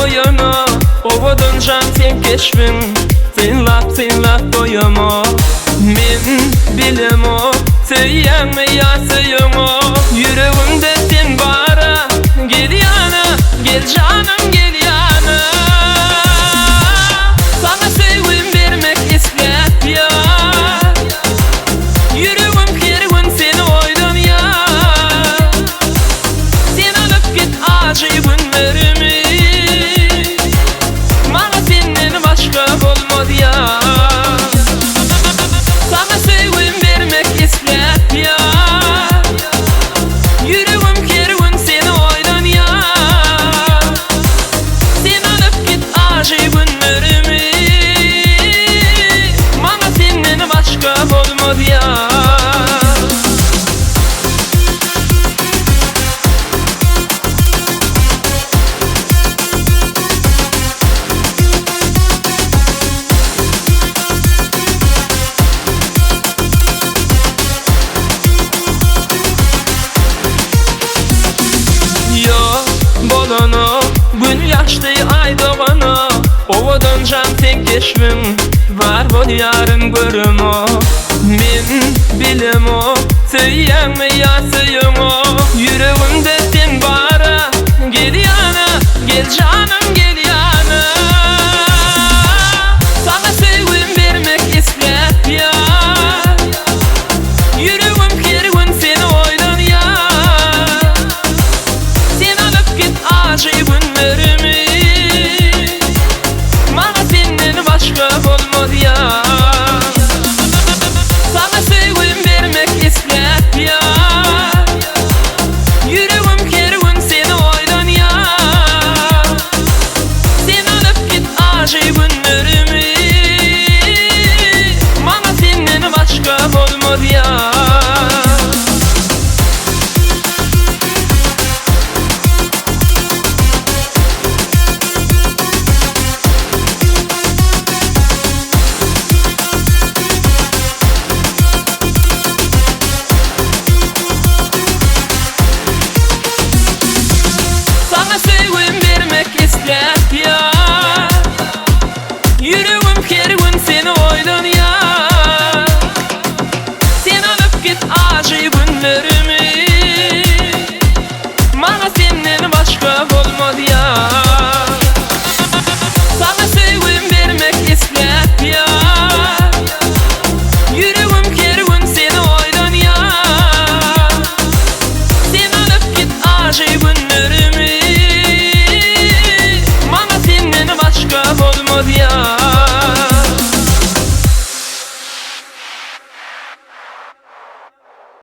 koyana Ovadan can sen keşfim Tınlap koyama Men bilem o Tüyen mi yasıyım o Yüreğimde sen bara Gel yana Gel canım gel yana Sana sevgim vermek istep ya Yüreğim kervan seni oydan ya Sen alıp git acı günlerimi Bana senden başka olmadı ya Sana sevgim vermek istep ya Yüreğim kervan seni oydan ya Sen alıp git acı günlerimi Bana senden başka olmadı ya Bolana, gün yaştı ay doğana Ovadan can sen keşfim Var bol yarın görüm o Men bilem o Tüyen mi yasıyım o